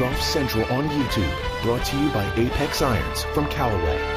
Golf Central on YouTube, brought to you by Apex Irons from Callaway.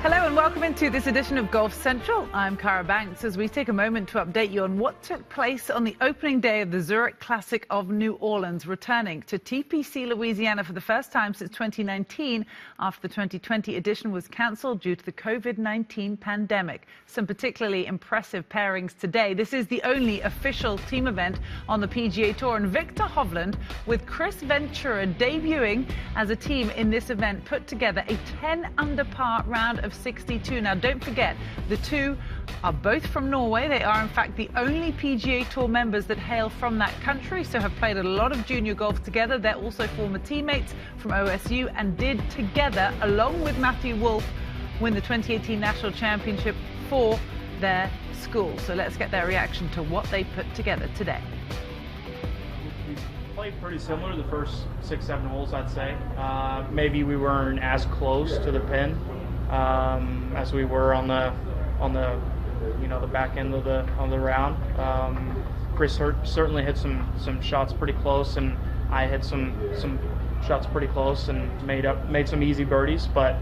Hello and welcome into this edition of Golf Central. I'm Cara Banks as we take a moment to update you on what took place on the opening day of the Zurich Classic of New Orleans, returning to TPC Louisiana for the first time since 2019 after the 2020 edition was cancelled due to the COVID-19 pandemic. Some particularly impressive pairings today. This is the only official team event on the PGA Tour, and Viktor Hovland with Kris Ventura debuting as a team in this event put together a 10 under par round of 62. Now, don't forget, the two are both from Norway. They are, in fact, the only PGA Tour members that hail from that country, so have played a lot of junior golf together. They're also former teammates from OSU and did together, along with Matthew Wolff, win the 2018 National Championship for their school. So let's get their reaction to what they put together today. We played pretty similar the first 6-7 holes, I'd say. Maybe we weren't as close to the pin as we were on the the back end of the round. Kris certainly hit some shots pretty close, and I hit some shots pretty close and made some easy birdies. But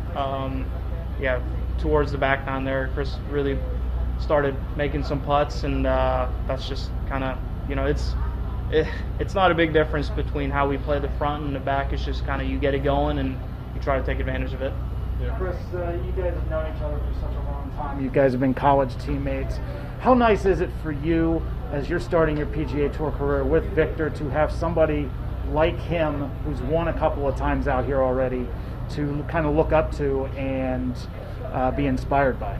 towards the back nine there, Kris really started making some putts, and that's just kind of it's not a big difference between how we play the front and the back. It's just kind of you get it going and you try to take advantage of it. Yeah. Kris, you guys have known each other for such a long time. You guys have been college teammates. How nice is it for you, as you're starting your PGA Tour career with Viktor, to have somebody like him who's won a couple of times out here already to kind of look up to and be inspired by?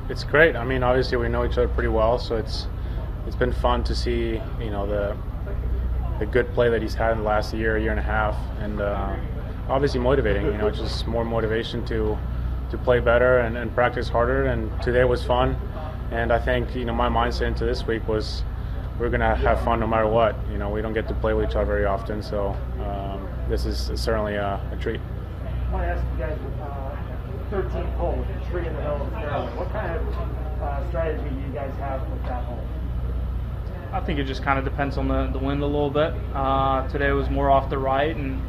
It's great. I mean, obviously we know each other pretty well, so it's been fun to see the good play that he's had in the last year and a half, and obviously motivating. It's just more motivation to play better and practice harder. And today was fun, and I think my mindset into this week was we're gonna have fun no matter what. We don't get to play with each other very often, so this is certainly a treat. I want to ask you guys, 13th hole with the tree in the middle of the fairway. What kind of strategy do you guys have with that hole? I think it just kind of depends on the wind a little bit. Today was more off the right, and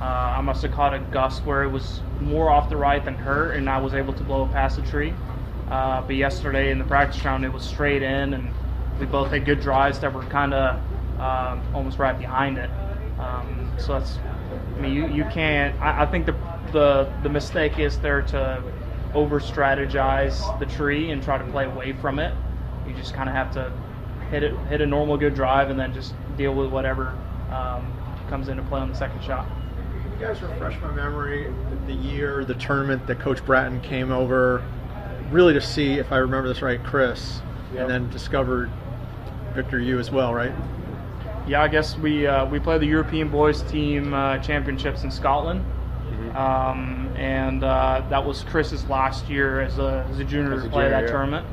I must have caught a gust where it was more off the right than her, and I was able to blow past the tree. But yesterday in the practice round, it was straight in, and we both had good drives that were kind of almost right behind it. So that's, you can't. I think the mistake is there to over strategize the tree and try to play away from it. You just kind of have to hit a normal good drive and then just deal with whatever comes into play on the second shot. Can you guys refresh my memory, the year, the tournament that Coach Bratton came over, really to see, if I remember this right, Kris, and then discovered Viktor, you as well, right? Yeah, I guess we played the European Boys Team Championships in Scotland, and that was Kris's last year as a junior to play that tournament.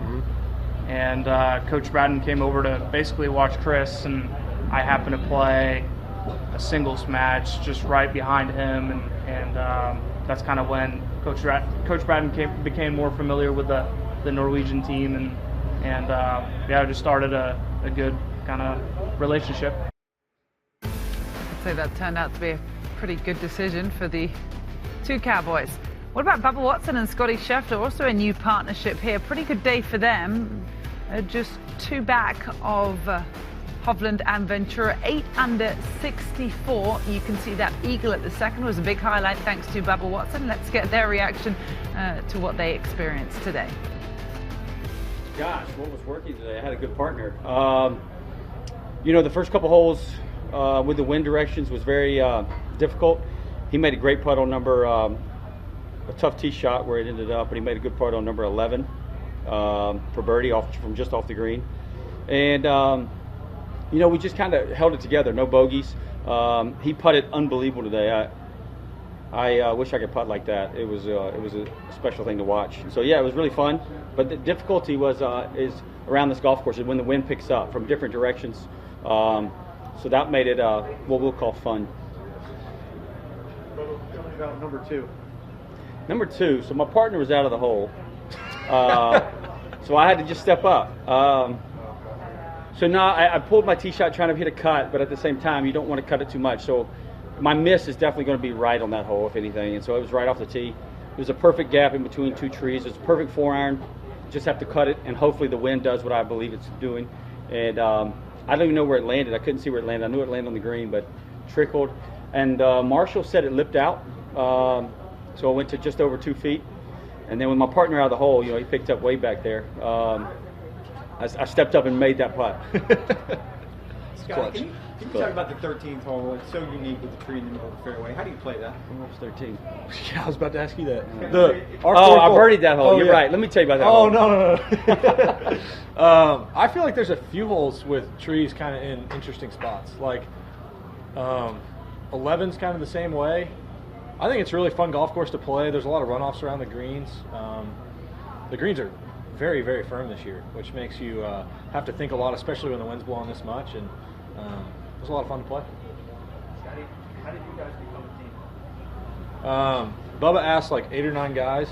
And Coach Bratton came over to basically watch Kris, and I happened to play a singles match just right behind him, and that's kind of when Coach Bratton became more familiar with the Norwegian team, and just started a good kind of relationship. I'd say that turned out to be a pretty good decision for the two Cowboys. What about Bubba Watson and Scotty Scheffler? Also a new partnership here. Pretty good day for them. Just two back of Hovland and Ventura, 8 under 64. You can see that eagle at the second was a big highlight thanks to Bubba Watson. Let's get their reaction to what they experienced today. Gosh, what was working today? I had a good partner. The first couple holes with the wind directions was very difficult. He made a great putt on a tough tee shot where it ended up, and he made a good putt on number 11 for birdie from just off the green. And we just kind of held it together, no bogeys. He putted unbelievable today. I wish I could putt like that. It was a special thing to watch. So yeah, it was really fun. But the difficulty is around this golf course is when the wind picks up from different directions. So that made it what we'll call fun. Tell me about number two. Number two. So my partner was out of the hole, so I had to just step up. So no, I pulled my tee shot trying to hit a cut, but at the same time, you don't want to cut it too much. So my miss is definitely going to be right on that hole, if anything. And so it was right off the tee. It was a perfect gap in between two trees. It's a perfect 4-iron. Just have to cut it, and hopefully the wind does what I believe it's doing. And I don't even know where it landed. I couldn't see where it landed. I knew it landed on the green, but trickled. And Marshall said it lipped out. So I went to just over 2 feet. And then with my partner out of the hole, he picked up way back there. I stepped up and made that putt. Scotty, can you talk about the 13th hole? It's so unique with the tree in the middle of the fairway. How do you play that? What was 13? Yeah, I was about to ask you that. I birdied that hole. You're right. Let me tell you about that hole. No. I feel like there's a few holes with trees kind of in interesting spots. Like 11's kind of the same way. I think it's a really fun golf course to play. There's a lot of runoffs around the greens. The greens are very, very firm this year, which makes you have to think a lot, especially when the wind's blowing this much. And it was a lot of fun to play. Scotty, how did you guys become a team? Bubba asked like 8 or 9 guys,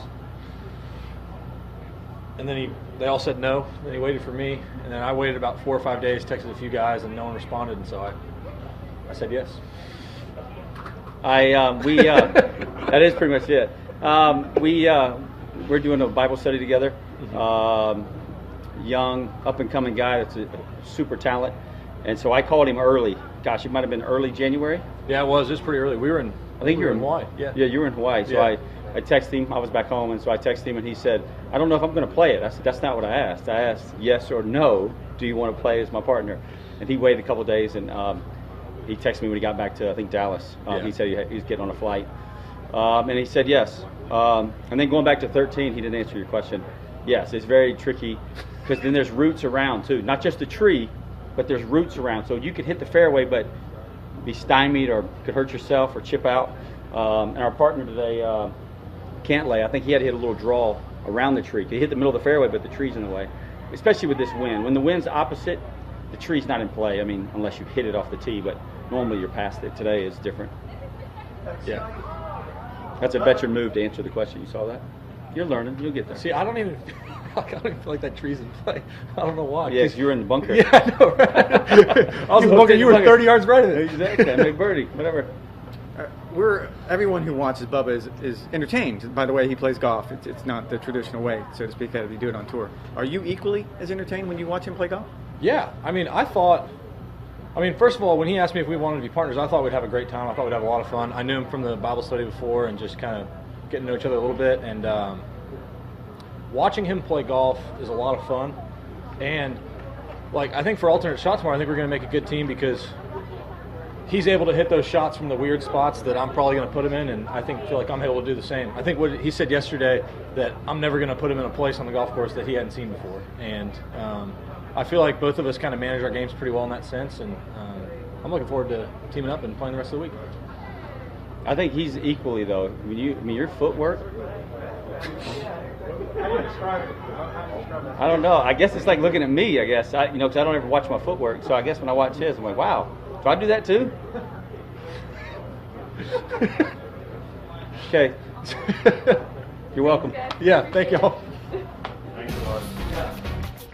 and then they all said no. Then he waited for me, and then I waited about 4 or 5 days, texted a few guys, and no one responded, and so I said yes. That is pretty much it. We're doing a Bible study together. Young, up and coming guy that's a super talent, and so I called him early. Gosh, it might have been early January. Yeah, it was. It was pretty early. I think you were in Hawaii. Yeah, you were in Hawaii. So yeah. I texted him. I was back home, and so I texted him, and he said, "I don't know if I'm going to play it." I said, "That's not what I asked. I asked yes or no. Do you want to play as my partner?" And he waited a couple of days, and he texted me when he got back to, I think, Dallas. He said he was getting on a flight, and he said yes. And then going back to 13, he didn't answer your question. Yes, it's very tricky because then there's roots around too, not just the tree, but there's roots around. So you could hit the fairway, but be stymied or could hurt yourself or chip out. And our partner today, Cantlay, I think he had to hit a little draw around the tree. He hit the middle of the fairway, but the tree's in the way, especially with this wind. When the wind's opposite, the tree's not in play. I mean, unless you hit it off the tee, but normally you're past it. Today is different. Yeah. That's a veteran move to answer the question. You saw that? You're learning. You'll get there. See, I don't even feel like that tree's in play. I don't know why. Yes, you're in the bunker. Yeah, I know, right? I was in the bunker. You were 30 yards right of it. Exactly. I made birdie. Whatever. Everyone who watches Bubba is entertained by the way he plays golf. It's not the traditional way, so to speak, as you do it on tour. Are you equally as entertained when you watch him play golf? Yeah. I mean, first of all, when he asked me if we wanted to be partners, I thought we'd have a great time. I thought we'd have a lot of fun. I knew him from the Bible study before and just kind of getting to know each other a little bit. And watching him play golf is a lot of fun. And, I think for alternate shot tomorrow, I think we're going to make a good team because he's able to hit those shots from the weird spots that I'm probably going to put him in, and I feel like I'm able to do the same. I think what he said yesterday, that I'm never going to put him in a place on the golf course that he hadn't seen before. And I feel like both of us kind of manage our games pretty well in that sense, and I'm looking forward to teaming up and playing the rest of the week. I think he's equally, though. Your footwork. I don't know. I guess it's like looking at me, I guess. Because I don't ever watch my footwork. So I guess when I watch his, I'm like, wow, do I do that too? Okay. You're welcome. Yeah, thank y'all.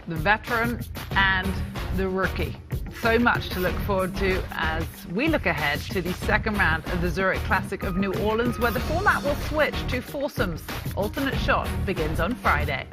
The veteran and the rookie. So much to look forward to as we look ahead to the second round of the Zurich Classic of New Orleans, where the format will switch to foursomes. Alternate shot begins on Friday.